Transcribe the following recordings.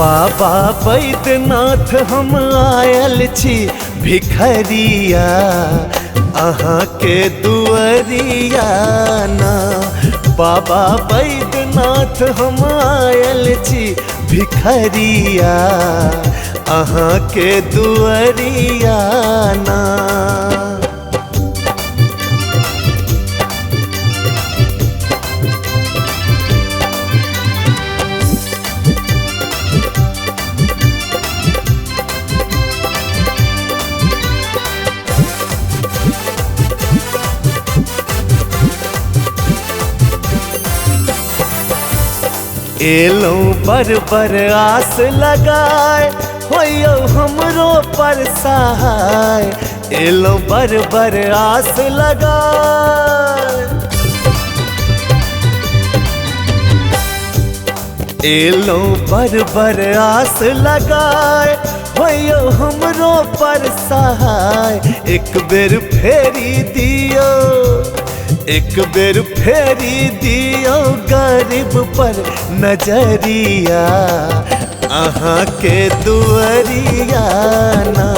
बाबा बैद्यनाथ हम आयल छी भिखरिया अहाँ के दुआरिया ना। बाबा बैद्यनाथ हम आयल छी भिखरिया अहाँ के दुआरिया ना। एलो बर आस लगाए होयो हमरो पर सहाय। एलो बर आस लगाए एलो बर आस लगाए होयो हमरो पर सहाय। एक बेर फेरी दियो एक बेर फेरी दियो गरीब पर नजरिया अहाँ के दुआरिया ना।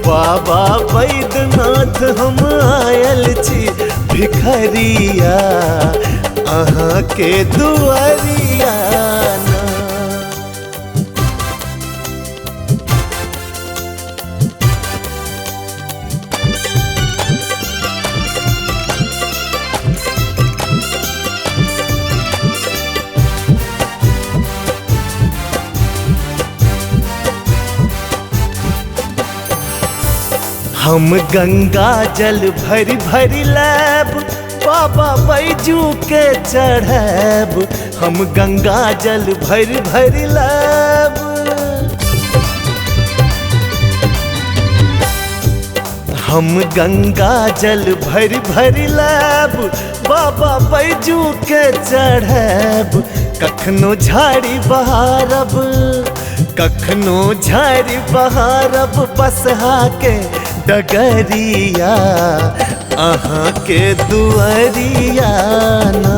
बाबा बैद्यनाथ हम आयल छी भिखरिया अहाँ के दुआरिया ना। हम गंगा जल भरी भरी लैब बाबा बैजू के चढ़ैब। हम गंगा जल भरी भरी लैब हम गंगा जल भरी भरी लैब बाबा बैजू के चढ़ैब। कखनो झाड़ी बहारब कखनो झाड़ी बहारब बसहा के डगरिया अहाँ के दुआरिया ना।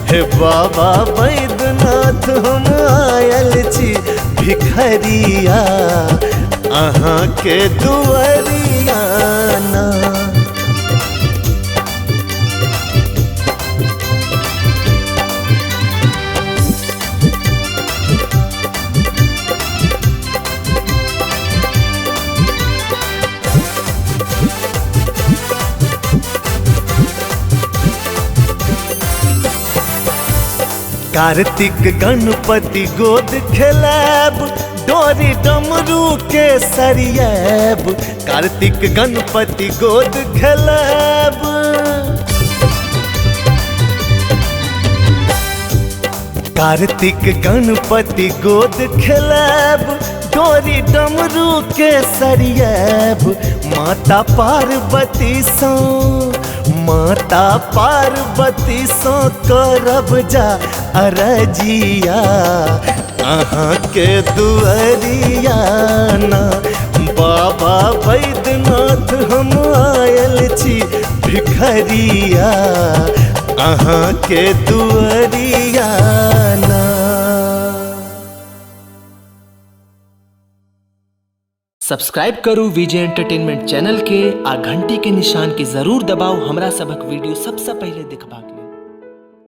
हे बाबा बैद्यनाथ हम आयल छी भिखरिया अहाँ के दुआरिया ना। कार्तिक गणपति गोद खेलैब डोरी डमरू के सरियैब। कार्तिक गणपति गोद खेलैब कार्तिक गणपति गोद खेलैब डोरी डमरू के सरियैब। माता पार्वती सो करब जा अरजिया अहाँ के दुआरिया ना। बाबा बैद्यनाथ हम आयल छी भिखरिया अहाँ के दुआरिया ना। सब्सक्राइब करू विजय एंटरटेनमेंट चैनल के आ घंटी के निशान के जरूर दबाओ हमरा सबक वीडियो सबसे पहले देखबाक लेल।